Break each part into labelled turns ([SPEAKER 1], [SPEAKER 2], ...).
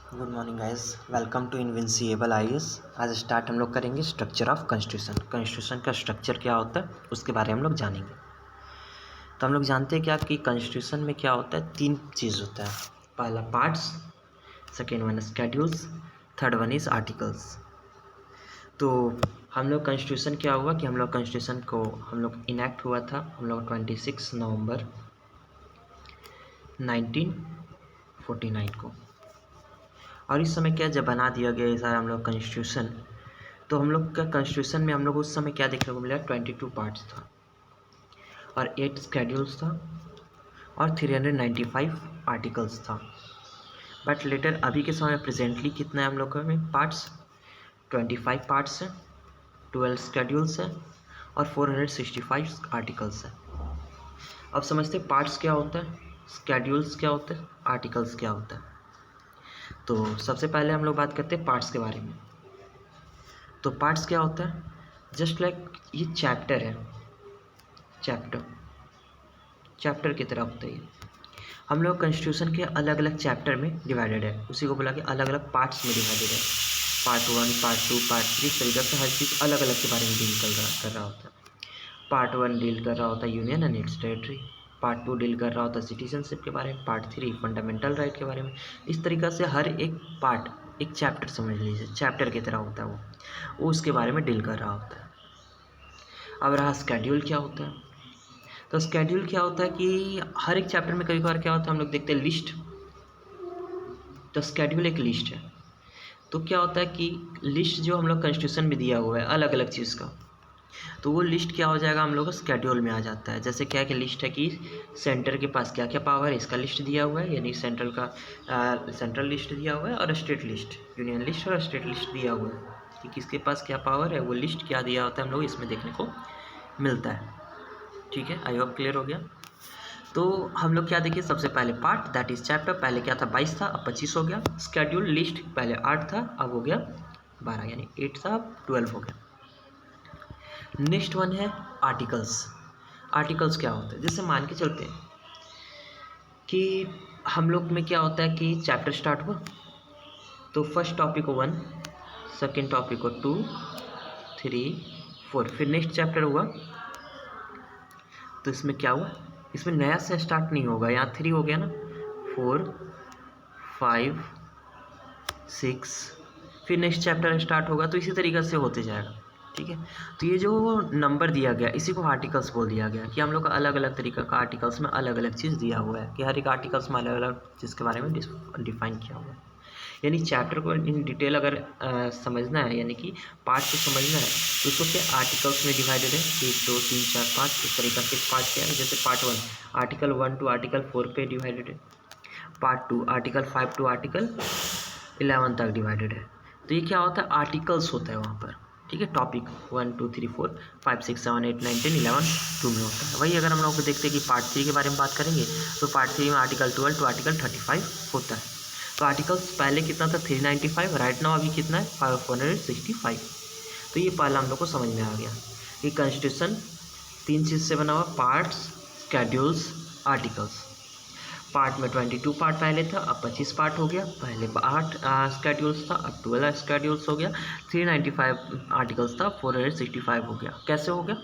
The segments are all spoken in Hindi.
[SPEAKER 1] Good morning guys, welcome to Invincible IAS. आज स्टार्ट हम लोग करेंगे स्ट्रक्चर ऑफ कॉन्स्टिट्यूशन का स्ट्रक्चर क्या होता है उसके बारे में हम लोग जानेंगे। तो हम लोग जानते हैं क्या कि कॉन्स्टिट्यूशन में क्या होता है, तीन चीज़ होता है। पहला parts, second one schedules, third one is articles. तो हम लोग कॉन्स्टिट्यूशन क्या हुआ कि हम लोग कॉन्स्टिट्यूशन को हम लोग इनैक्ट हुआ था हम लोग 26 नवंबर 1949 को। और इस समय क्या जब बना दिया गया सारा हम लोग कॉन्स्टिट्यूशन, तो हम लोग का कॉन्स्टिट्यूशन में हम लोग उस समय क्या देखने को मिला, 22 पार्ट्स था और 8 स्केड्यूल्स था और 395 आर्टिकल्स था। बट लेटर अभी के समय प्रेजेंटली कितना है हम लोग में पार्ट्स, 25 पार्ट्स हैं, 12 स्केड्यूल्स हैं और 465 आर्टिकल्स हैं। अब समझते पार्ट्स क्या होता है, स्केड्यूल्स क्या होता है, आर्टिकल्स क्या होता है। तो सबसे पहले हम लोग बात करते हैं पार्ट्स के बारे में। तो पार्ट्स क्या होता है, जस्ट लाइक ये चैप्टर है, चैप्टर की तरह होता है ये। हम लोग कॉन्स्टिट्यूशन के अलग अलग चैप्टर में डिवाइडेड है, उसी को बोला कि अलग अलग पार्ट्स में डिवाइडेड है। पार्ट 1, पार्ट 2, पार्ट 3, इस तरीके से हर चीज़ अलग अलग के बारे में डील कर रहा होता है। पार्ट 1 डील कर रहा होता है union and it's territory, part 2 deal कर रहा होता है सिटीजनशिप के बारे में, पार्ट 3 फंडामेंटल राइट के बारे में। इस तरीक़ा से हर एक पार्ट एक चैप्टर समझ लीजिए, चैप्टर की तरह होता है वो उसके बारे में डील कर रहा होता है। अब रहा स्केड्यूल क्या होता है। तो स्केड्यूल क्या होता है कि हर एक चैप्टर में कई बार क्या होता है हम लोग देखते हैं लिस्ट। तो स्केड्यूल एक लिस्ट है। तो क्या होता है कि लिस्ट जो हम लोग कॉन्स्टिट्यूशन में दिया हुआ है अलग अलग चीज़ का, तो वो लिस्ट क्या हो जाएगा हम लोग का स्केड्यूल में आ जाता है। जैसे क्या कि लिस्ट है कि सेंटर के पास क्या क्या पावर है, इसका लिस्ट दिया हुआ है, यानी सेंट्रल का सेंट्रल लिस्ट दिया हुआ है और स्टेट लिस्ट, यूनियन लिस्ट और स्टेट लिस्ट दिया हुआ है कि किसके पास क्या पावर है, वो लिस्ट क्या दिया होता है हम लोग इसमें देखने को मिलता है। ठीक है, आई होप क्लियर हो गया। तो हम लोग क्या देखिए, सबसे पहले पार्ट दैट इज चैप्टर, पहले क्या था 22 था अब 25 हो गया। स्केड्यूल लिस्ट पहले 8 था अब हो गया 12, यानी 8 था अब 12 हो गया। नेक्स्ट वन है आर्टिकल्स। आर्टिकल्स क्या होते हैं, जैसे मान के चलते हैं कि हम लोग में क्या होता है कि चैप्टर स्टार्ट हुआ तो फर्स्ट टॉपिक को 1, सेकेंड टॉपिक को 2, 3, 4, फिर नेक्स्ट चैप्टर हुआ। तो इसमें क्या हुआ, इसमें नया से स्टार्ट नहीं होगा, यहाँ 3 हो गया ना, 4, 5, 6, फिर नेक्स्ट चैप्टर स्टार्ट होगा। तो इसी तरीके से होते जाएगा। ठीक है, तो ये जो नंबर दिया गया इसी को आर्टिकल्स बोल दिया गया कि हम लोग का अलग अलग तरीका का आर्टिकल्स में अलग अलग चीज़ दिया हुआ है कि हर एक आर्टिकल्स में अलग अलग चीज़ के बारे में डिफाइन किया हुआ है। यानी चैप्टर को इन डिटेल अगर समझना है, यानी कि पार्ट को समझना है तो उसको क्या आर्टिकल्स में डिवाइडेड है, 1, 2, 3, 4, 5 इस तरीका से पार्ट क्या है। जैसे पार्ट 1 आर्टिकल 1 टू आर्टिकल 4 पे डिवाइडेड है, पार्ट 2 आर्टिकल 5 टू आर्टिकल 11 तक डिवाइडेड है। तो ये क्या होता है, आर्टिकल्स होता है वहाँ पर। ठीक है, टॉपिक 1, 2, 3, 4, 5, 6, 7, 8, 9, 10, 11, 2 में होता है। वही अगर हम लोग देखते हैं कि पार्ट 3 के बारे में बात करेंगे तो पार्ट 3 में आर्टिकल 12 टू आर्टिकल 35 होता है। तो आर्टिकल्स पहले कितना था 395, राइट नाउ अभी कितना है 565। तो ये पहला हम लोग को समझ में आ गया कि कॉन्स्टिट्यूशन 3 चीज़ से बना हुआ, पार्ट्स, स्केड्यूल्स, आर्टिकल्स। पार्ट में 22 पार्ट पहले था अब 25 पार्ट हो गया, पहले 8 स्केड्यूल्स था अब 12 स्केड्यूल्स हो गया, 395 आर्टिकल्स था 465 हो गया। कैसे हो गया,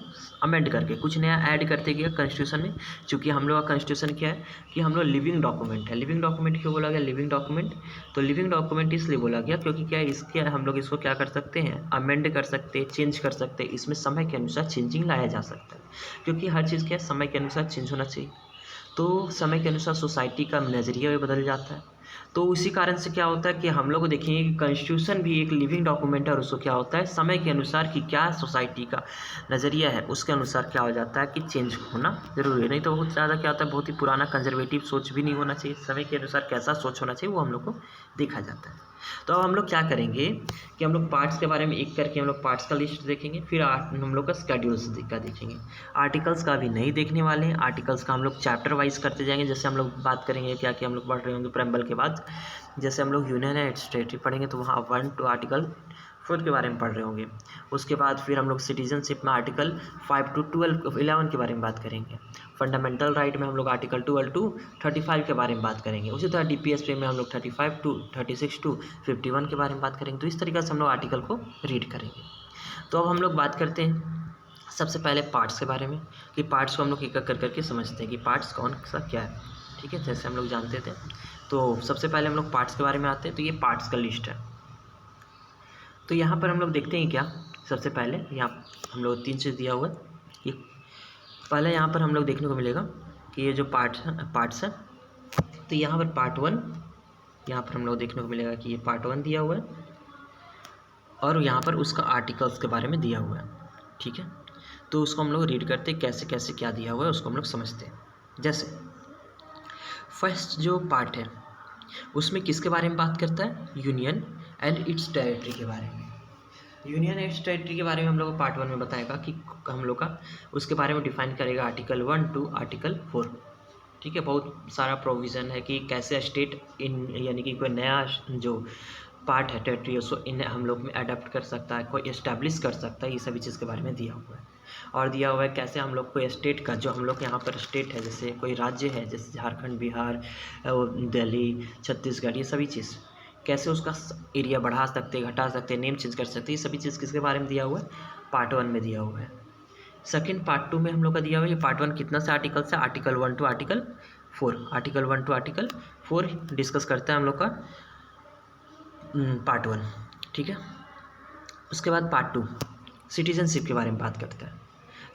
[SPEAKER 1] अमेंड करके कुछ नया ऐड करते गया कॉन्स्टिट्यूशन में। चूँकि हम लोग का कॉन्स्टिट्यूशन क्या है कि हम लोग लिविंग डॉक्यूमेंट है। लिविंग डॉक्यूमेंट क्यों बोला गया लिविंग डॉक्यूमेंट, तो लिविंग डॉक्यूमेंट इसलिए बोला गया क्योंकि क्या है इसके हम लोग इसको क्या कर सकते हैं, अमेंड कर सकते हैं, चेंज कर सकते हैं, इसमें समय के अनुसार चेंजिंग लाया जा सकता है। क्योंकि हर चीज़ क्या है समय के अनुसार चेंज होना चाहिए, तो समय के अनुसार सोसाइटी का नज़रिया भी बदल जाता है। तो उसी कारण से क्या होता है कि हम लोग देखेंगे कि कॉन्स्टिट्यूशन भी एक लिविंग डॉक्यूमेंट है और उसको क्या होता है समय के अनुसार कि क्या सोसाइटी का नज़रिया है उसके अनुसार क्या हो जाता है कि चेंज होना ज़रूरी है। नहीं तो बहुत ज़्यादा क्या होता है, बहुत ही पुराना कंजर्वेटिव सोच भी नहीं होना चाहिए, समय के अनुसार कैसा सोच होना चाहिए वो हम लोग को देखा जाता है। तो अब हम लोग क्या करेंगे कि हम लोग पार्ट्स के बारे में एक करके हम लोग पार्ट्स का लिस्ट देखेंगे, फिर हम लोग का स्केड्यूल्स का देखेंगे। आर्टिकल्स का अभी नहीं देखने वाले हैं, आर्टिकल्स का हम लोग चैप्टर वाइज करते जाएंगे। जैसे हम लोग बात करेंगे क्या कि हम लोग पढ़ रहे होंगे प्रेम्बल के बाद, जैसे हम लोग यूनियन एंड स्टेट पढ़ेंगे तो वहाँ 1 टू आर्टिकल 4 के बारे में पढ़ रहे होंगे। उसके बाद फिर हम लोग सिटीजनशिप में आर्टिकल 5 to 11 के बारे में बात करेंगे। फंडामेंटल राइट में हम लोग आर्टिकल 12 to 35 के बारे में बात करेंगे। उसी तरह DPSP में हम लोग 35 to 36 to 51 के बारे में बात करेंगे। तो इस तरीके से हम लोग आर्टिकल को रीड करेंगे। तो अब हम लोग बात करते हैं सबसे पहले पार्ट्स के बारे में, कि पार्ट्स को हम लोग एक एक कर करके समझते हैं कि पार्ट्स कौन सा क्या है। ठीक है, जैसे हम लोग जानते थे। तो सबसे पहले हम लोग पार्ट्स के बारे में आते हैं। तो ये पार्ट्स का लिस्ट है। तो यहाँ पर हम लोग देखते हैं क्या, सबसे पहले यहाँ हम लोग 3 चीज़ दिया हुआ है। ये पहले यहाँ पर हम लोग देखने को मिलेगा कि ये जो पार्ट्स है। तो यहाँ पर पार्ट 1, यहाँ पर हम लोग देखने को मिलेगा कि ये पार्ट 1 दिया हुआ है और यहाँ पर उसका आर्टिकल्स के बारे में दिया हुआ है। ठीक है, तो उसको हम लोग रीड करते हैं, कैसे कैसे क्या दिया हुआ है उसको हम लोग समझते हैं। जैसे फर्स्ट जो पार्ट है उसमें किसके बारे में बात करता है, यूनियन एंड इट्स टेरिटरी के बारे में। यूनियन एंड इट्स टेरिटरी के बारे में हम लोग पार्ट 1 में बताएगा कि हम लोग का उसके बारे में डिफाइन करेगा आर्टिकल 1 to आर्टिकल 4। ठीक है, बहुत सारा प्रोविज़न है कि कैसे स्टेट इन यानी कि कोई नया जो पार्ट है टेरिटरी उसको इन हम लोग में अडेप्ट कर सकता है, कोई इस्टेब्लिश कर सकता है, ये सभी चीज़ के बारे में दिया हुआ है। और दिया हुआ है कैसे हम लोग कोई स्टेट का, जो हम लोग यहाँ पर स्टेट है जैसे कोई राज्य है जैसे झारखंड, बिहार, दिल्ली, छत्तीसगढ़, ये सभी चीज़ कैसे उसका एरिया बढ़ा सकते, घटा सकते, नेम चेंज कर सकते, ये सभी चीज़ किसके बारे में दिया हुआ है, पार्ट 1 में दिया हुआ है। सेकेंड पार्ट 2 में हम लोग का दिया हुआ है। ये पार्ट 1 कितना से आर्टिकल से, article 1 to article 4। Article 1 to article 4 discuss करता है हम लोग का पार्ट 1। ठीक है, उसके बाद पार्ट 2 सिटीजनशिप के बारे में बात करता है।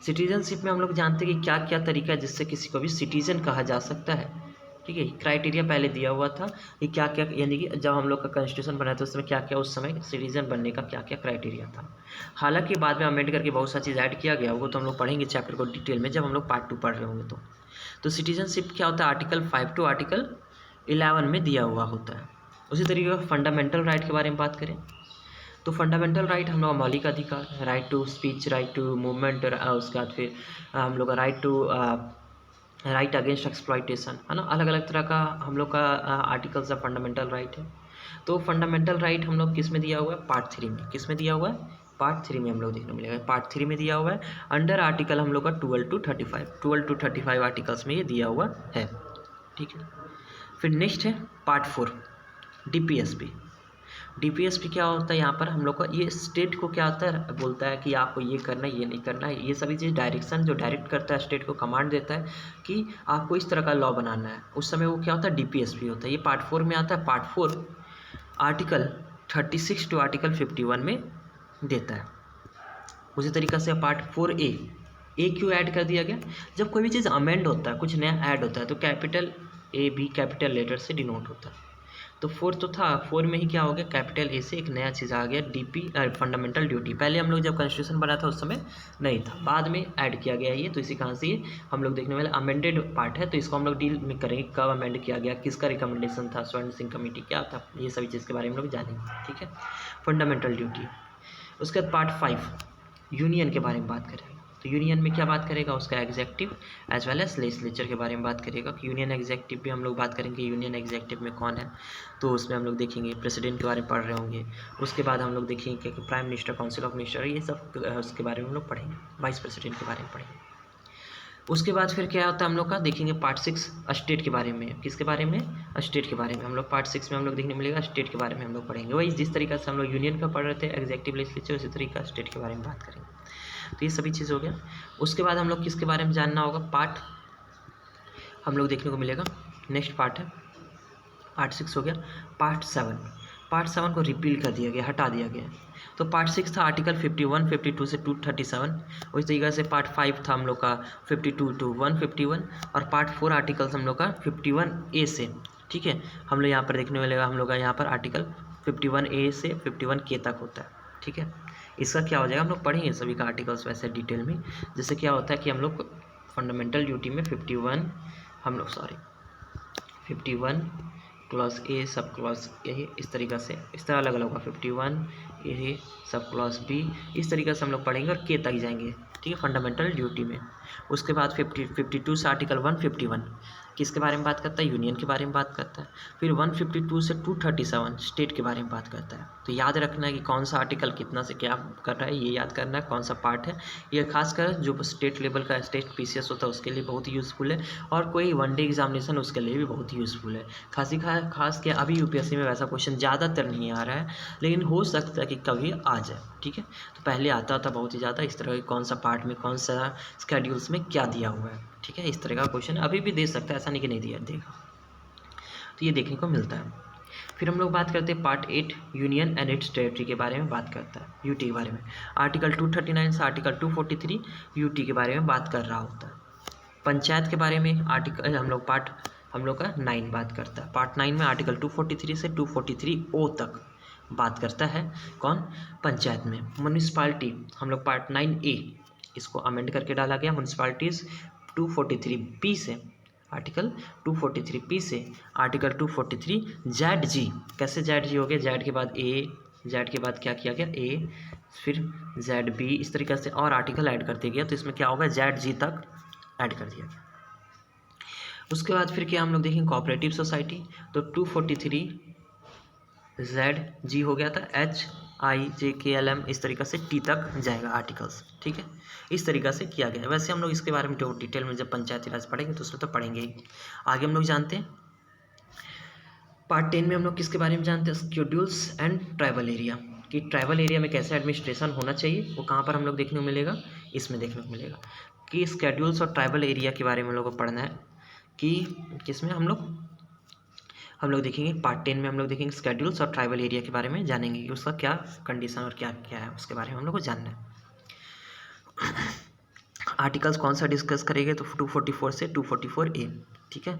[SPEAKER 1] सिटीजनशिप में हम लोग जानते हैं कि क्या क्या तरीका है जिससे किसी को भी सिटीजन कहा जा सकता है। ठीक है, क्राइटेरिया पहले दिया हुआ था कि क्या क्या, यानी कि जब हम लोग का कॉन्स्टिट्यूशन बना था उस समय क्या क्या, उस समय सिटीजन बनने का क्या क्या क्राइटेरिया था। हालांकि बाद में अमेंड करके बहुत सा चीज़ ऐड किया गया होगा, तो हम लोग पढ़ेंगे चैप्टर को डिटेल में जब हम लोग पार्ट 2 पढ़ रहे होंगे। तो सिटीजनशिप क्या होता है, आर्टिकल 5 to आर्टिकल 11 में दिया हुआ होता है। उसी तरीके से फंडामेंटल राइट के बारे में बात करें तो फंडामेंटल राइट हम लोग मौलिक अधिकार, right to speech, right to movement, उसके बाद फिर हम लोग का राइट अगेंस्ट एक्सप्लॉइटेशन, है ना। अलग अलग तरह का हम लोग का आर्टिकल्स ऑफ फंडामेंटल राइट है। तो फंडामेंटल राइट हम लोग किस में दिया हुआ है, पार्ट 3 में। किस में दिया हुआ है, पार्ट 3 में हम लोग देखने मिलेगा। पार्ट 3 में दिया हुआ है अंडर आर्टिकल हम लोग का 12 to 35 आर्टिकल्स में ये दिया हुआ है। ठीक है, फिर नेक्स्ट है पार्ट 4 DPSP। DPSP क्या होता है, यहाँ पर हम लोग का ये स्टेट को क्या होता है, बोलता है कि आपको ये करना है, ये नहीं करना है, ये सभी चीज़ डायरेक्शन जो डायरेक्ट करता है, स्टेट को कमांड देता है कि आपको इस तरह का लॉ बनाना है। उस समय वो क्या होता है, DPSP होता है। ये पार्ट 4 में आता है। पार्ट 4 आर्टिकल 36 to आर्टिकल 51 में देता है। उसी तरीक़े से पार्ट 4A क्यों ऐड कर दिया गया, जब कोई भी चीज़ अमेंड होता है, कुछ नया ऐड होता है, तो कैपिटल A भी कैपिटल लेटर से डिनोट होता है। तो 4 तो था, 4 में ही क्या हो गया, कैपिटल A से एक नया चीज़ आ गया, DP फंडामेंटल ड्यूटी। पहले हम लोग जब कॉन्स्टिट्यूशन बना था उस समय नहीं था, बाद में ऐड किया गया ये। तो इसी कारण से ये हम लोग देखने वाले अमेंडेड पार्ट है। तो इसको हम लोग डील में करेंगे, कब अमेंड किया गया, किसका रिकमेंडेशन था, स्वर्ण सिंह कमेटी क्या था, ये सभी चीज़ के बारे में हम लोग जानेंगे। ठीक है, फंडामेंटल ड्यूटी। उसके बाद पार्ट 5 यूनियन के बारे में बात करेंगे। तो यूनियन में क्या बात करेगा, उसका executive as well as legislature के बारे में बात करेगा। कि यूनियन एग्जेक्टिव भी हम लोग बात करेंगे, यूनियन एग्जेक्टिव में कौन है। तो उसमें हम लोग देखेंगे प्रेसिडेंट के बारे में पढ़ रहे होंगे। उसके बाद हम लोग देखेंगे कि prime minister, council of minister, ये सब उसके बारे में हम लोग पढ़ेंगे। वाइस प्रेसिडेंट के बारे में पढ़ेंगे। उसके बाद फिर क्या होता है हम लोग का, देखेंगे पार्ट 6 स्टेट के बारे में। किसके बारे में, स्टेट के बारे में। हम लोग पार्ट 6 में हम लोग देखने मिलेगा स्टेट के बारे में हम लोग पढ़ेंगे। वही जिस तरीके से हम लोग यूनियन का पढ़ रहे थे एग्जेक्टिव लेजिस्लेचर, उसी तरीका स्टेट के बारे में बात करेंगे। तो ये सभी चीज़ हो गया। उसके बाद हम लोग किसके बारे में जानना होगा, पार्ट हम लोग देखने को मिलेगा, नेक्स्ट पार्ट है पार्ट 6 हो गया। पार्ट 7 को रिपील कर दिया गया, हटा दिया गया। तो पार्ट 6 था आर्टिकल 51, 52 से 237। उस तरीके से पार्ट 5 था हम लोग का 52 to 151। और पार्ट 4 आर्टिकल्स हम लोग का 51A से, ठीक है, हम लोग यहाँ पर देखने मिलेगा हम लोग का यहाँ पर आर्टिकल 51A से 51K तक होता है। ठीक है, इसका क्या हो जाएगा, हम लोग पढ़ेंगे सभी का आर्टिकल्स वैसे डिटेल में। जैसे क्या होता है कि हम लोग फंडामेंटल ड्यूटी में 51 clause A sub clause A, इस तरीक़ा से, इस तरह अलग अलग होगा। 51A सब क्लॉज B, इस तरीक़े से हम लोग पढ़ेंगे और K तक जाएंगे। ठीक है, फंडामेंटल ड्यूटी में। उसके बाद 52 से आर्टिकल 151 किसके बारे में बात करता है, यूनियन के बारे में बात करता है। फिर 152 से 237 स्टेट के बारे में बात करता है। तो याद रखना है कि कौन सा आर्टिकल कितना से क्या कर रहा है, ये याद करना है कौन सा पार्ट है। ये खासकर जो स्टेट लेवल का स्टेट पीसीएस होता है उसके लिए बहुत ही यूज़फुल है, और कोई वनडे एग्जामिनेशन उसके लिए भी बहुत ही यूज़फुल है। खास के अभी यूपीएससी में वैसा क्वेश्चन ज़्यादातर नहीं आ रहा है, लेकिन हो सकता है कि कभी आ जाए। ठीक है, तो पहले आता था बहुत ही ज़्यादा इस तरह के कौन सा पार्ट में कौन सा स्केड्यूल्स में क्या दिया हुआ है। ठीक है, इस तरह का क्वेश्चन अभी भी दे सकता है, ऐसा नहीं कि नहीं देगा। तो ये देखने को मिलता है। फिर हम लोग बात करते हैं part 8 union and it's territory के बारे में बात करता है, यूटी के बारे में। आर्टिकल 239 से आर्टिकल 243 यूटी के बारे में बात कर रहा होता है। पंचायत के बारे में आर्टिकल हम लोग का 9 बात करता है। पार्ट 9 में आर्टिकल 243 से 243 तक बात करता है। कौन, पंचायत में। म्यूनिसपालिटी हम लोग पार्ट 9A इसको अमेंड करके डाला गया। म्यूनिसपालिटीज़ 243B से आर्टिकल 243B से आर्टिकल 243 ZG। कैसे ZG हो गया, जेड के बाद A, जेड के बाद क्या किया गया A, फिर ZB, इस तरीके से और आर्टिकल ऐड करते गया। तो इसमें क्या होगा, ZG तक ऐड कर दिया गया। उसके बाद फिर क्या हम लोग देखेंगे, कोऑपरेटिव सोसाइटी। तो 243 ZG हो गया था, HIJKLM इस तरीक़े से T तक जाएगा आर्टिकल्स। ठीक है, इस तरीक़ा से किया गया है। वैसे हम लोग इसके बारे में डिटेल में जब पंचायती राज पढ़ेंगे तो उसमें तो पढ़ेंगे ही। आगे हम लोग जानते हैं पार्ट 10 में हम लोग किसके बारे में जानते हैं, शेड्यूल्स एंड ट्राइबल एरिया, कि ट्राइबल एरिया में कैसे एडमिनिस्ट्रेशन होना चाहिए, वो कहाँ पर हम लोग देखने को मिलेगा, इसमें देखने को मिलेगा। कि शेड्यूल्स और ट्राइबल एरिया के बारे में हम लोग को पढ़ना है, कि किसमें हम लोग देखेंगे पार्ट 10 में हम लोग देखेंगे शेड्यूल्स और ट्राइबल एरिया के बारे में जानेंगे कि उसका क्या कंडीशन और क्या क्या है, उसके बारे में हम लोग को जानना है। आर्टिकल्स कौन सा डिस्कस करेंगे, तो 244 से 244A। ठीक है,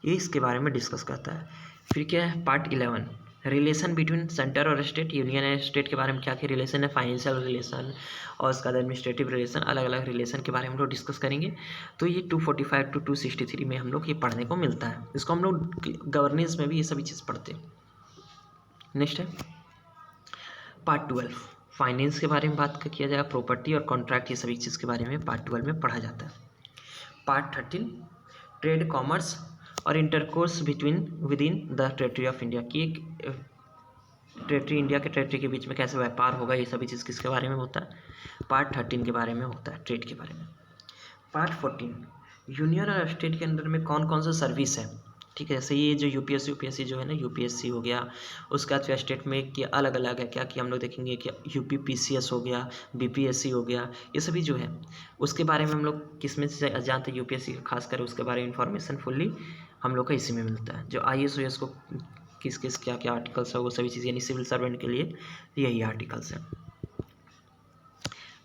[SPEAKER 1] ये इसके बारे में डिस्कस करता है। फिर क्या है, पार्ट 11 रिलेशन बिटवीन सेंटर और स्टेट, यूनियन एंड स्टेट के बारे में क्या क्या रिलेशन है, फाइनेंशियल रिलेशन और उसका एडमिनिस्ट्रेटिव रिलेशन, अलग अलग रिलेशन के बारे में हम लोग डिस्कस करेंगे। तो ये 245 to 263 में हम लोग ये पढ़ने को मिलता है। इसको हम लोग गवर्नेंस में भी ये सभी चीज़ पढ़ते हैं। नेक्स्ट है पार्ट 12 फाइनेंस के बारे में बात किया जाएगा, प्रॉपर्टी और कॉन्ट्रैक्ट, ये सभी चीज़ के बारे में पार्ट 12 में पढ़ा जाता है। पार्ट 13 ट्रेड, कॉमर्स और intercourse with in the territory of India, की एक टेरिटरी, इंडिया के टेरिटरी के बीच में कैसे व्यापार होगा, ये सभी चीज़ किसके बारे में होता है, पार्ट 13 के बारे में होता है, ट्रेड के बारे में। पार्ट 14 यूनियन और स्टेट के अंदर में कौन कौन सा सर्विस है। ठीक है, जैसे ये जो यूपीएससी जो है ना, यूपीएससी हो गया, उसके बाद फिर स्टेट में कि अलग अलग है क्या, कि हम लोग देखेंगे कि यूपीपीसीएस हो गया, बीपीएससी हो गया, ये सभी जो है उसके बारे में हम लोग किस में से जानते हैं, यूपीएससी खासकर उसके बारे में इंफॉर्मेशन फुल्ली हम लोग का इसी में मिलता है। जो आईएएस को किस किस क्या क्या आर्टिकल्स है वो सभी चीज़, यानी सिविल सर्वेंट के लिए यही आर्टिकल्स हैं।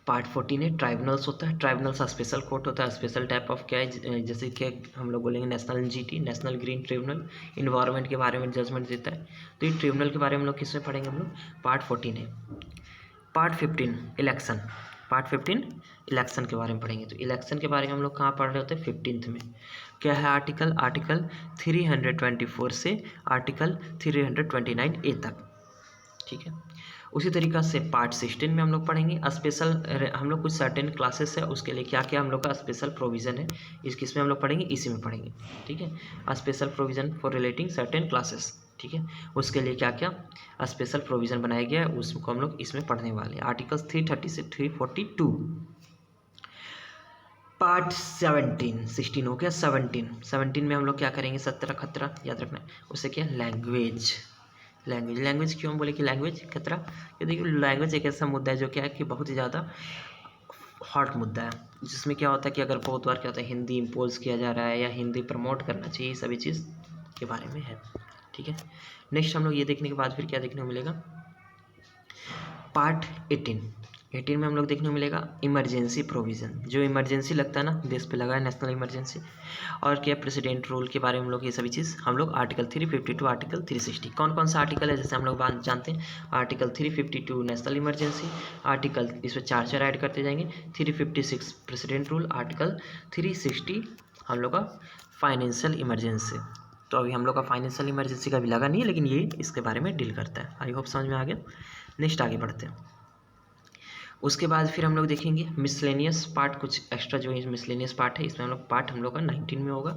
[SPEAKER 1] पार्ट 14 है ट्राइब्यूनल्स होता है। ट्राइब्यूनल्स का स्पेशल कोर्ट होता है, स्पेशल टाइप ऑफ क्या है, जैसे कि हम लोग बोलेंगे national NGT, national green tribunal, environment के बारे में जजमेंट देता है। तो ये ट्रिब्यूनल के बारे में हम लोग किसमें पढ़ेंगे, हम लोग पार्ट 14 है। पार्ट 15 इलेक्शन, पार्ट 15 इलेक्शन के बारे में पढ़ेंगे। तो इलेक्शन के बारे में हम लोग कहाँ पढ़ रहे होते हैं, 15th में। क्या है आर्टिकल 324 से आर्टिकल 329A तक। ठीक है, उसी तरीक़ा से पार्ट 16 में हम लोग पढ़ेंगे स्पेशल, हम लोग कुछ सर्टेन क्लासेस है उसके लिए क्या क्या हम लोग का स्पेशल प्रोविज़न है, किस में हम लोग पढ़ेंगे, इसी में पढ़ेंगे। ठीक है, special provision for relating certain classes. ठीक है, उसके लिए क्या क्या स्पेशल प्रोविज़न बनाया गया है उसको हम लोग इसमें पढ़ने वाले हैं। आर्टिकल्स 330 से 342। पार्ट 16 हो गया। 17 में हम लोग क्या करेंगे, 17 खतरा याद रखना है। उससे क्या, लैंग्वेज क्यों हम बोले कि लैंग्वेज खतरा, ये देखिए लैंग्वेज एक ऐसा मुद्दा है जो क्या है कि बहुत ही ज़्यादा हॉट मुद्दा है, जिसमें क्या होता है कि अगर बहुत बार क्या होता है हिंदी इम्पोज किया जा रहा है या हिंदी प्रमोट करना चाहिए, सभी चीज़ के बारे में है। ठीक है, नेक्स्ट हम लोग ये देखने के बाद फिर क्या देखने को मिलेगा, पार्ट 18 में हम लोग देखने को मिलेगा इमरजेंसी प्रोविज़न। जो इमरजेंसी लगता है ना, देश पे लगा है नेशनल इमरजेंसी, और क्या प्रेसिडेंट रूल के बारे में हम लोग ये सभी चीज़ हम लोग आर्टिकल 352 आर्टिकल 360, कौन कौन सा आर्टिकल है जैसे हम लोग जानते हैं, आर्टिकल 352 नेशनल इमरजेंसी, आर्टिकल इसमें चार ऐड करते जाएंगे, 356 प्रेसिडेंट रूल, आर्टिकल 360 हम लोग का फाइनेंशियल इमरजेंसी। तो अभी हम लोग का फाइनेंशियल इमरजेंसी का भी लगा नहीं है, लेकिन ये इसके बारे में डील करता है। आई होप समझ में आ गया। नेक्स्ट आगे बढ़ते हैं। उसके बाद फिर हम लोग देखेंगे मिसलेनियस पार्ट, कुछ एक्स्ट्रा जो है मिसलेनियस पार्ट है, इसमें हम लोग पार्ट हम लोग का 19 में होगा।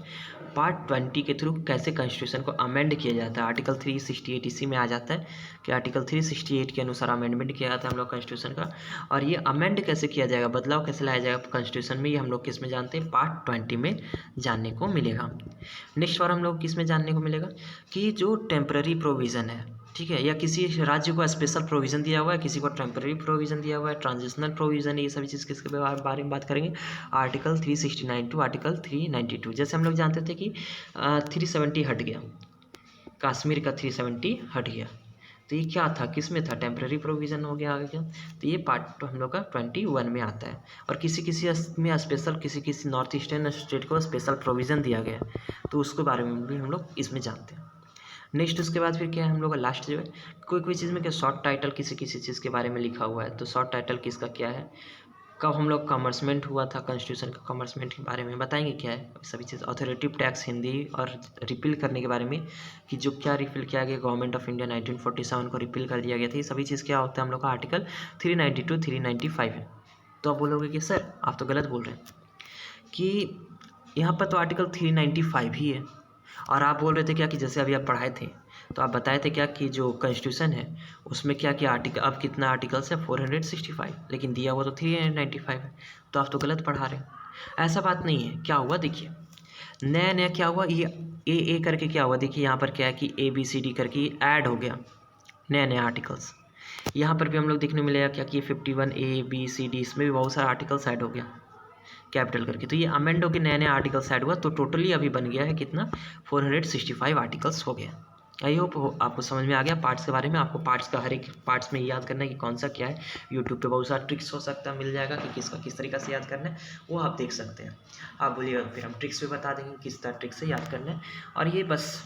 [SPEAKER 1] पार्ट 20 के थ्रू कैसे कॉन्स्टिट्यूशन को अमेंड किया जाता है, आर्टिकल 368 इसी में आ जाता है कि आर्टिकल 368 के अनुसार अमेंडमेंट किया जाता है हम लोग कॉन्स्टिट्यूशन का। और ये अमेंड कैसे किया जाएगा, बदलाव कैसे लाया जाएगा कॉन्स्टिट्यूशन में, ये हम लोग किस में जानते हैं, पार्ट 20 में जानने को मिलेगा। नेक्स्ट और हम लोग किस में जानने को मिलेगा कि जो टेम्पररी प्रोविज़न है, ठीक है, या किसी राज्य को स्पेशल प्रोविज़न दिया हुआ है, किसी को टेम्पररी प्रोविज़न दिया हुआ है, ट्रांजिशनल प्रोविज़न है, ये सभी चीज़ किसके बारे में बात करेंगे, आर्टिकल 369 टू आर्टिकल 392। जैसे हम लोग जानते थे कि 370 हट गया, कश्मीर का 370 हट गया, तो ये क्या था, किस में था, टेम्पररी प्रोविज़न हो गया आगे क्या, तो ये पार्ट हम लोग का 21 में आता है। और किसी किसी में स्पेशल, किसी किसी नॉर्थ ईस्टर्न स्टेट को स्पेशल प्रोविज़न दिया गया, तो उसके बारे में भी हम लोग इसमें जानते हैं। नेक्स्ट उसके बाद फिर क्या है हम लोग का लास्ट जो है, कोई कोई चीज़ में क्या शॉर्ट टाइटल किसी किसी चीज़ के बारे में लिखा हुआ है, तो शॉर्ट टाइटल किसका क्या है, कब हम लोग कॉमर्समेंट हुआ था, कॉन्स्टिट्यूशन का कॉमर्समेंट के बारे में बताएंगे क्या है सभी चीज़। अथॉरिटिव टैक्स हिंदी और रिपील करने के बारे में कि जो क्या रिपील किया गया, गवर्नमेंट ऑफ इंडिया 1947 को रिपील कर दिया गया था, ये सभी चीज़ क्या होता है हम लोग का आर्टिकल 392 395 है। तो आप बोलोगे कि सर आप तो गलत बोल रहे हैं कि यहाँ पर तो आर्टिकल 395 ही है, और आप बोल रहे थे क्या कि जैसे अभी आप पढ़ाए थे तो आप बताए थे क्या कि जो कॉन्स्टिट्यूशन है उसमें क्या क्या आर्टिकल, अब कितना आर्टिकल्स है 465, लेकिन दिया हुआ तो 395 है, तो आप तो गलत पढ़ा रहे हैं। ऐसा बात नहीं है, क्या हुआ देखिए, नया नया क्या हुआ, ये ए करके क्या हुआ, देखिए यहाँ पर क्या है कि ABCD करके ऐड हो गया, नया नया आर्टिकल्स। यहाँ पर भी हम लोग देखने मिलेगा क्या कि 51 ABCD, इसमें भी बहुत सारा आर्टिकल्स ऐड हो गया कैपिटल करके, तो ये अमेंड होकर नए नए आर्टिकल्स ऐड हुआ, तो टोटली अभी बन गया है कितना, 465 आर्टिकल्स हो गया। आई होप आपको समझ में आ गया पार्ट्स के बारे में। आपको पार्ट्स का हर एक पार्ट्स में याद करना है कि कौन सा क्या है। यूट्यूब पे बहुत सारा ट्रिक्स हो सकता है, मिल जाएगा कि किसका किस तरीक़े से याद करना है, वो आप देख सकते हैं। आप बोलिएगा फिर हम ट्रिक्स भी बता देंगे किस तरह ट्रिक से याद करना है। और ये बस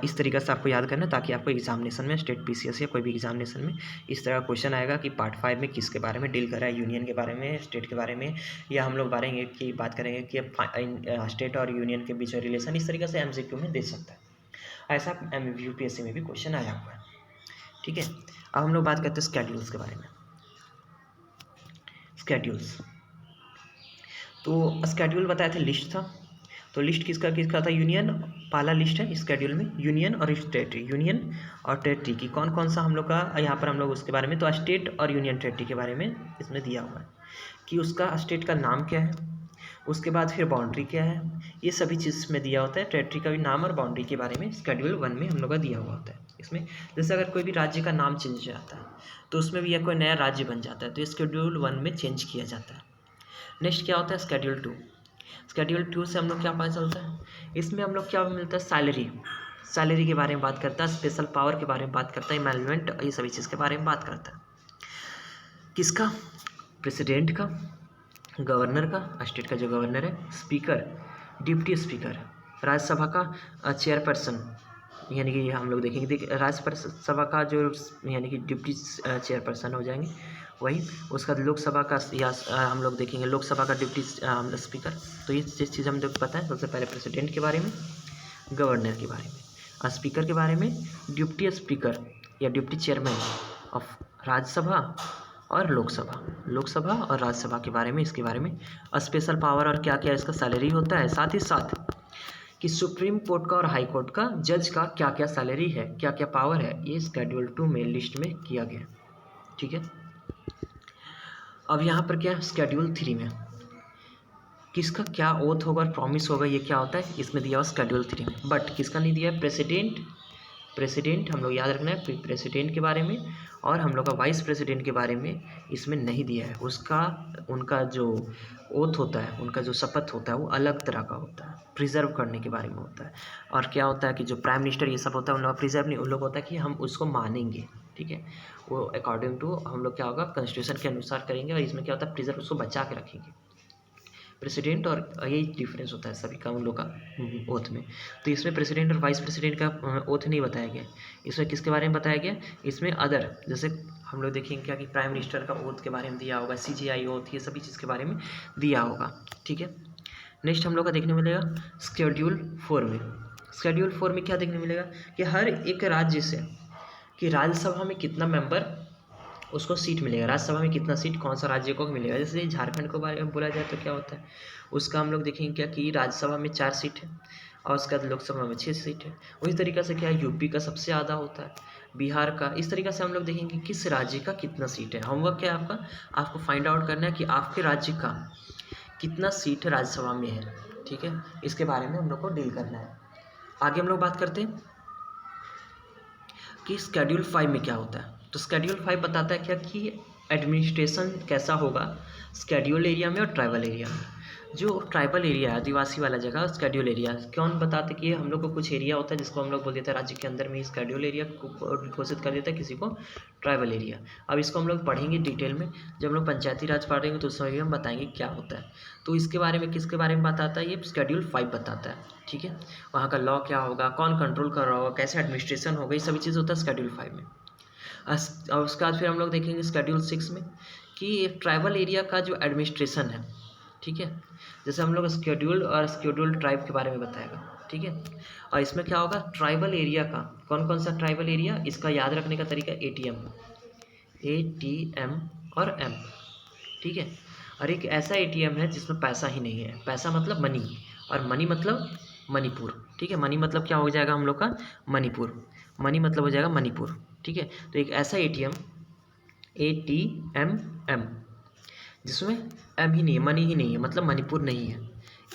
[SPEAKER 1] इस तरीक़े से आपको याद करना है ताकि आपको एग्जामिनेशन में, स्टेट PCS या कोई भी एग्जामिनेशन में इस तरह का क्वेश्चन आएगा कि पार्ट 5 में किसके बारे में डील कर रहा है, यूनियन के बारे में, स्टेट के बारे में, या हम लोग बात करेंगे कि स्टेट और यूनियन के बीच रिलेशन, इस तरीके से MCQ में दे सकता है। ऐसा UPSC में भी क्वेश्चन आया हुआ है, ठीक है। अब हम लोग बात करते हैं स्केड्यूल्स के बारे में। स्केड्यूल्स, तो स्केड्यूल बताया था लिस्ट था, तो लिस्ट किसका किसका था, यूनियन, पहला लिस्ट है स्केड्यूल में यूनियन और टेरिटरी, यूनियन और टेरिटरी की कौन कौन सा हम लोग का, यहाँ पर हम लोग उसके बारे में, तो स्टेट और यूनियन टेरिटरी के बारे में इसमें दिया हुआ है कि उसका स्टेट का नाम क्या है, उसके बाद फिर बाउंड्री क्या है, ये सभी चीज़ में दिया होता है। टेरिटरी का भी नाम और बाउंड्री के बारे में शेड्यूल 1 में हम लोग का दिया हुआ होता है। इसमें जैसे अगर कोई भी राज्य का नाम चेंज हो जाता है तो उसमें भी यह कोई नया राज्य बन जाता है, तो शेड्यूल 1 में चेंज किया जाता है। नेक्स्ट क्या होता है शेड्यूल 2। शेड्यूल 2 से हम लोग क्या पता चलता है, इसमें हम लोग क्या मिलता है, सैलरी के बारे में बात करता है, स्पेशल पावर के बारे में बात करता है, एमेंडमेंट, ये सभी चीज़ के बारे में बात करता है। किसका, प्रेसिडेंट का, गवर्नर का, स्टेट का जो गवर्नर है, स्पीकर, डिप्टी स्पीकर, राज्यसभा का चेयरपर्सन, यानी कि हम लोग देखेंगे राज्यसभा का जो यानी कि डिप्टी चेयरपर्सन हो जाएंगे वही, उसका लोकसभा का या हम लोग देखेंगे लोकसभा का डिप्टी स्पीकर। तो ये चीज़ हम लोग पता है, सबसे पहले प्रेसिडेंट के बारे में, गवर्नर के बारे में, स्पीकर के बारे में, डिप्टी स्पीकर या डिप्टी चेयरमैन ऑफ राज्यसभा और लोकसभा और राज्यसभा के बारे में, इसके बारे में स्पेशल पावर और क्या क्या इसका सैलरी होता है, साथ ही साथ कि सुप्रीम कोर्ट का और हाई कोर्ट का जज का क्या क्या सैलरी है, क्या क्या पावर है, ये शेड्यूल 2 में लिस्ट में किया गया, ठीक है। अब यहाँ पर क्या शेड्यूल 3 में किसका क्या ओथ होगा, प्रॉमिस होगा, ये क्या होता है इसमें दिया हुआ शेड्यूल 3 में, बट किसका नहीं दिया है, प्रेसिडेंट हम लोग याद रखना है, प्रेसिडेंट के बारे में, और हम लोग का वाइस प्रेसिडेंट के बारे में इसमें नहीं दिया है। उसका उनका जो ओथ होता है, उनका जो शपथ होता है वो अलग तरह का होता है, प्रिजर्व करने के बारे में होता है। और क्या होता है कि जो प्राइम मिनिस्टर ये सब होता है उन लोग प्रिजर्व नहीं, उन लोग होता है कि हम उसको मानेंगे, ठीक है, वो अकॉर्डिंग टू हम लोग क्या होगा कॉन्स्टिट्यूशन के अनुसार करेंगे, और इसमें क्या होता है प्रिजर्व, उसको बचा के रखेंगे। प्रेसिडेंट और यही डिफरेंस होता है सभी का उन लोग का ओथ में। तो इसमें प्रेसिडेंट और वाइस प्रेसिडेंट का ओथ नहीं बताया गया, इसमें किसके बारे में बताया गया, इसमें अदर, जैसे हम लोग देखेंगे क्या कि प्राइम मिनिस्टर का ओथ के बारे में दिया होगा, CGI ओथ, ये सभी चीज़ के बारे में दिया होगा, ठीक है। नेक्स्ट हम लोग का देखने मिलेगा शेड्यूल 4 में। शेड्यूल 4 में क्या देखने मिलेगा कि हर एक राज्य से कि राज्यसभा में कितना मेंबर उसको सीट मिलेगा, राज्यसभा में कितना सीट कौन सा राज्य को मिलेगा। जैसे झारखंड के बारे में बोला जाए तो क्या होता है, उसका हम लोग देखेंगे क्या कि राज्यसभा में 4 सीट है और उसके बाद लोकसभा में 6 सीट है। उसी तरीक़े से क्या है, यूपी का सबसे ज़्यादा होता है, बिहार का। इस तरीक़े से हम लोग देखेंगे किस राज्य का कितना सीट है। होमवर्क क्या है आपका, आपको फाइंड आउट करना है कि आपके राज्य का कितना सीट राज्यसभा में है, ठीक है। इसके बारे में हम लोग को डील करना है। आगे हम लोग बात करते हैं कि स्केड्यूल 5 में क्या होता है। तो स्केड्यूल 5 बताता है क्या कि एडमिनिस्ट्रेशन कैसा होगा स्केड्यूल एरिया में और ट्राइबल एरिया में। जो ट्राइबल एरिया है, आदिवासी वाला जगह, स्केड्यूल एरिया कौन बताते कि हम लोग को कुछ एरिया होता है जिसको हम लोग बोल देते हैं राज्य के अंदर में स्केड्यूल एरिया घोषित कर देता है, किसी को ट्राइबल एरिया। अब इसको हम लोग पढ़ेंगे डिटेल में, जब हम लोग पंचायती राज पढ़ेंगे तो उसमें भी हम बताएंगे क्या होता है। तो इसके बारे में किसके बारे में बताता है, ये स्केड्यूल 5 बताता है, ठीक है। वहाँ का लॉ क्या होगा, कौन कंट्रोल कर रहा होगा, कैसे एडमिनिस्ट्रेशन होगा, ये सभी चीज़ होता है स्केड्यूल 5 में। और उसके बाद फिर हम लोग देखेंगे स्केड्यूल 6 में कि ट्राइबल एरिया का जो एडमिनिस्ट्रेशन है, ठीक है। जैसे हम लोग स्केड्यूल और शेड्यूल ट्राइब के बारे में बताएगा, ठीक है। और इसमें क्या होगा, ट्राइबल एरिया का कौन कौन सा ट्राइबल एरिया, इसका याद रखने का तरीका ATM और M, ठीक है। और एक ऐसा ATM है जिसमें पैसा ही नहीं है, पैसा मतलब मनी, और मनी मतलब मणिपुर, ठीक है। मनी मतलब क्या हो जाएगा हम लोग का, मणिपुर, मनी मतलब हो जाएगा मणिपुर, ठीक है। तो एक ऐसा ATM ATM जिसमें M ही नहीं है, मनी ही नहीं है, मतलब मणिपुर नहीं है।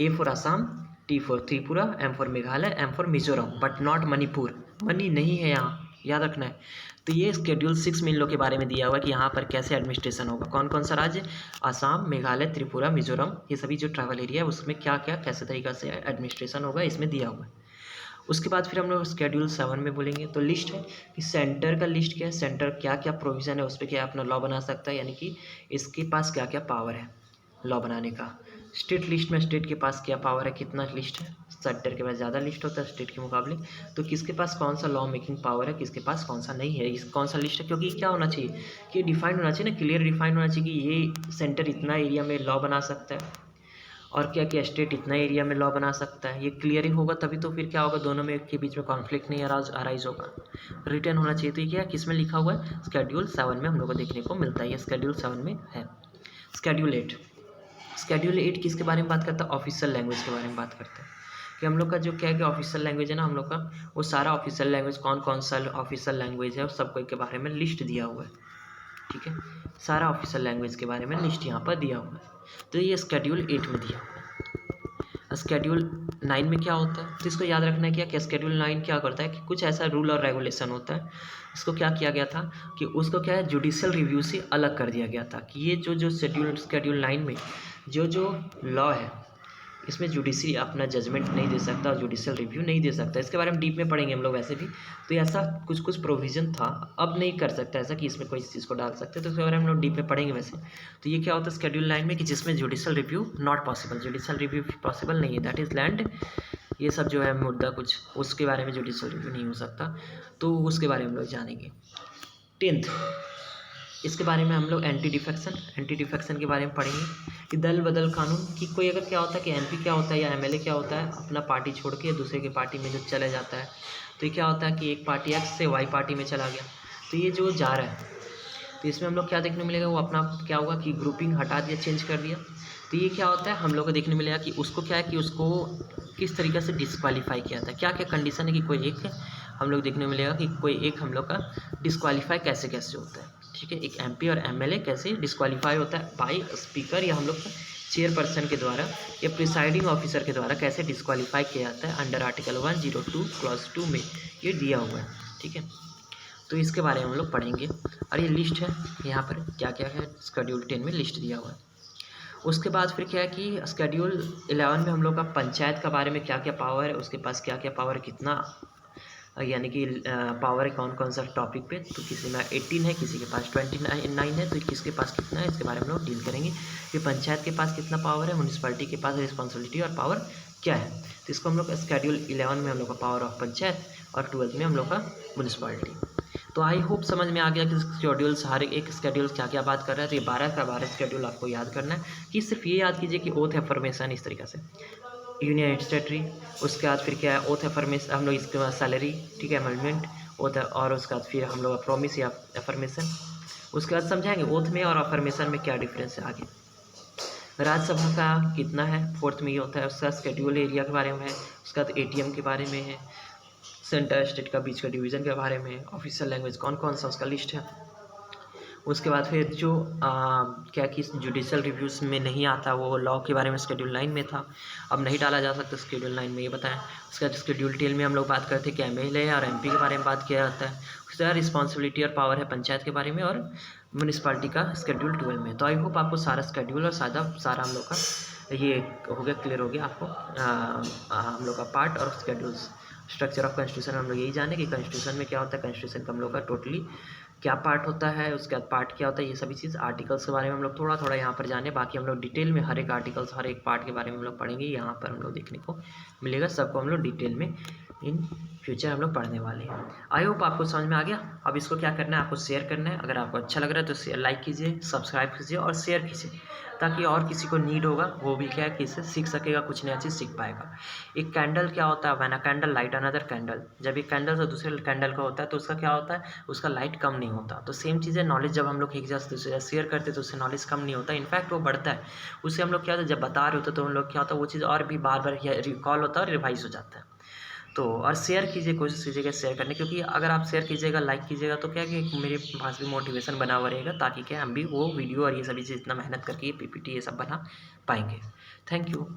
[SPEAKER 1] A for Assam, T for Tripura, M for Meghalaya, M for Mizoram, but not Manipur, money नहीं है यहाँ, याद रखना है। तो ये शेड्यूल 6 में इन लोग के बारे में दिया हुआ है कि यहाँ पर कैसे एडमिनिस्ट्रेशन होगा, कौन कौन सा राज्य, असम, मेघालय, त्रिपुरा, मिजोरम, ये सभी जो ट्राइबल एरिया है उसमें क्या क्या कैसे तरीक़ा से एडमिनिस्ट्रेशन होगा, इसमें दिया हुआ है। उसके बाद फिर हम लोग शेड्यूल 7 में बोलेंगे। तो लिस्ट है कि सेंटर का लिस्ट क्या है, सेंटर क्या क्या प्रोविज़न है, उस पर क्या अपना लॉ बना सकता है, यानी कि इसके पास क्या क्या पावर है लॉ बनाने का। स्टेट लिस्ट में स्टेट के पास क्या पावर है, कितना लिस्ट है, सेंटर के पास ज़्यादा लिस्ट होता है स्टेट के मुकाबले। तो किसके पास कौन सा लॉ मेकिंग पावर है, किसके पास कौन सा नहीं है, इस कौन सा लिस्ट है, क्योंकि क्या होना चाहिए कि डिफाइंड होना चाहिए ना, क्लियर डिफाइंड होना चाहिए कि ये सेंटर इतना एरिया में लॉ बना सकता है और क्या क्या स्टेट इतना एरिया में लॉ बना सकता है। ये क्लियर ही होगा तभी तो फिर क्या होगा, दोनों में के बीच में कॉन्फ्लिक्ट नहीं अराइज होगा, रिटर्न होना चाहिए। तो ये क्या किस में लिखा हुआ है, शेड्यूल 7 में हम लोग को देखने को मिलता है, ये शेड्यूल 7 में है। शेड्यूल 8, शेड्यूल 8 किसके बारे में बात करता है, ऑफिशियल लैंग्वेज के बारे में बात करता है कि हम लोग का जो क्या है कि ऑफिशियल लैंग्वेज है ना हम लोग का, वो सारा ऑफिशियल लैंग्वेज कौन कौन सा ऑफिशियल लैंग्वेज है, उस सबको के बारे में लिस्ट दिया हुआ है, ठीक है। सारा ऑफिशियल लैंग्वेज के बारे में लिस्ट यहाँ पर दिया हुआ है। तो ये शेड्यूल 8 में दिया हुआ है। शेड्यूल 9 में क्या होता है, तो इसको याद रखना है क्या शेड्यूल 9 क्या करता है कि कुछ ऐसा रूल और रेगुलेशन होता है, इसको क्या किया गया था कि उसको क्या है जुडिशियल रिव्यू से अलग कर दिया गया था कि ये जो जो शेड्यूल 9 में जो लॉ है इसमें जुडिशरी अपना जजमेंट नहीं दे सकता और जुडिशियल रिव्यू नहीं दे सकता। इसके बारे में डीप में पढ़ेंगे हम लोग वैसे भी। तो ऐसा कुछ कुछ प्रोविज़न था, अब नहीं कर सकता ऐसा कि इसमें कोई चीज़ को डाल सकते हैं, तो इसके बारे में हम लोग डीप में पढ़ेंगे वैसे। तो ये क्या होता है शेड्यूल 9 में कि जिसमें judicial review not possible, judicial review possible नहीं है, दैट इज़ लैंड, ये सब जो है मुद्दा कुछ उसके बारे में जुडिशियल रिव्यू नहीं हो सकता, तो उसके बारे में हम लोग जानेंगे। 10th, इसके बारे में हम लोग एंटी डिफेक्शन के बारे में पढ़ेंगे कि दल बदल कानून कि कोई अगर क्या होता है कि MP क्या होता है या MLA क्या होता है, अपना पार्टी छोड़ के दूसरे की पार्टी में जो चले जाता है, तो ये क्या होता है कि एक पार्टी X से Y पार्टी में चला गया, तो ये जो जा रहा है तो इसमें हम लोग क्या देखने मिलेगा, वो अपना क्या होगा कि ग्रुपिंग हटा दिया, चेंज कर दिया। तो ये क्या होता है हम लोग को देखने मिलेगा कि उसको क्या है कि उसको किस तरीके से डिस्क्वालीफाई किया था, क्या क्या कंडीशन है कि कोई एक हम लोग देखने मिलेगा कि कोई एक हम लोग का डिस्क्वालीफाई कैसे कैसे होता है, ठीक है। एक MP और MLA कैसे डिस्क्वालीफाई होता है बाई स्पीकर या हम लोग का चेयरपर्सन के द्वारा या प्रिसाइडिंग ऑफिसर के द्वारा कैसे डिस्क्वालीफाई किया जाता है, अंडर आर्टिकल 102 क्लॉज 2 में ये दिया हुआ है, ठीक है। तो इसके बारे में हम लोग पढ़ेंगे और ये लिस्ट है यहाँ पर क्या क्या है, शेड्यूल 10 में लिस्ट दिया हुआ है। उसके बाद फिर क्या है कि शेड्यूल 11 में हम लोग का पंचायत का बारे में क्या क्या पावर है, उसके पास क्या क्या पावर, कितना यानी कि पावर है कौन कौन सा टॉपिक पे, तो किसी में 18 है, किसी के पास 29 है, तो किसके पास कितना है इसके बारे में हम लोग डील करेंगे कि पंचायत के पास कितना पावर है, म्यूनिसिपैलिटी के पास रिस्पॉन्सिबिलिटी और पावर क्या है। तो इसको हम लोग शेड्यूल 11 में हम लोग का पावर ऑफ पंचायत और 12th में हम लोग का म्यूनिसिपैलिटी। तो आई होप समझ में आ गया कि शेड्यूल्स हर एक शेड्यूल क्या क्या बात कर रहा है। तो ये 12 का 12 शेड्यूल आपको याद करना है कि सिर्फ ये याद कीजिए कि ओथ एफर्मेशन इस तरीक़े से यूनियन स्टेटरी, उसके बाद फिर क्या है ओथ एफर्मेशन हम लोग, इसके बाद सैलरी, ठीक है, अमेंडमेंट ओथ, और उसके बाद फिर हम लोग प्रॉमिस या एफर्मेशन, उसके बाद समझाएंगे ओथ में और अफर्मेशन में क्या डिफरेंस है आगे। राज्यसभा का कितना है, 4th में ये होता है। उसका स्केड्यूल एरिया के बारे में है, उसका एटीएम के बारे में है, सेंटर स्टेट का बीच का डिवीज़न के बारे में, ऑफिशियल लैंग्वेज कौन कौन सा उसका लिस्ट है। उसके बाद फिर जो क्या कि जुडिशल रिव्यूज़ में नहीं आता वो लॉ के बारे में शेड्यूल 9 में था, अब नहीं डाला जा सकता शेड्यूल 9 में, ये बताएं। उसका शेड्यूल 10 में हम लोग बात करते हैं कि एमएलए और एमपी के बारे में बात किया जाता है। उसके बाद रिस्पॉन्सिबिलिटी और पावर है पंचायत के बारे में और म्यूनिसपालिटी का शेड्यूल 12 में। तो आई होप आपको सारा शेड्यूल और सारा हम लोग का ये हो गया, क्लियर हो गया आपको हम लोग का पार्ट और शेड्यूल्स। स्ट्रक्चर ऑफ कॉन्स्टिट्यूशन हम लोग यही जाने कि कॉन्स्टिट्यूशन में क्या होता है, कॉन्स्टिट्यूशन का हम लोग का टोटली क्या पार्ट होता है, उसके बाद पार्ट क्या होता है, ये सभी चीज़ आर्टिकल्स के बारे में हम लोग थोड़ा थोड़ा यहाँ पर जाने। बाकी हम लोग डिटेल में हर एक आर्टिकल्स हर एक पार्ट के बारे में हम लोग पढ़ेंगे, यहाँ पर हम लोग देखने को मिलेगा। सबको हम लोग डिटेल में इन फ्यूचर हम लोग पढ़ने वाले हैं। आई होप आपको समझ में आ गया। अब इसको क्या करना है, आपको शेयर करना है। अगर आपको अच्छा लग रहा है तो शेयर लाइक कीजिए, सब्सक्राइब कीजिए और शेयर कीजिए, ताकि और किसी को नीड होगा वो भी क्या है कि इससे सीख सकेगा, कुछ नया चीज़ सीख पाएगा। एक कैंडल क्या होता है, when a candle light another candle, जब एक कैंडल से दूसरे कैंडल का होता है तो उसका क्या होता है, उसका लाइट कम नहीं होता। तो सेम चीज़ है, नॉलेज जब हम लोग एक जगह से शेयर करते हैं तो उससे नॉलेज कम नहीं होता, इनफैक्ट वो बढ़ता है। उससे हम लोग क्या होता है, जब बता रहे होते तो हम लोग क्या होता है वो चीज़ और भी बार बार रिकॉल होता है और रिवाइज हो जाता है। तो और शेयर कीजिए, कोशिश कीजिएगा शेयर करने, क्योंकि अगर आप शेयर कीजिएगा लाइक कीजिएगा तो क्या कि मेरे पास भी मोटिवेशन बना हुआ रहेगा, ताकि क्या हम भी वो वीडियो और ये सभी चीज़ इतना मेहनत करके ये पीपीटी ये सब बना पाएंगे। Thank you.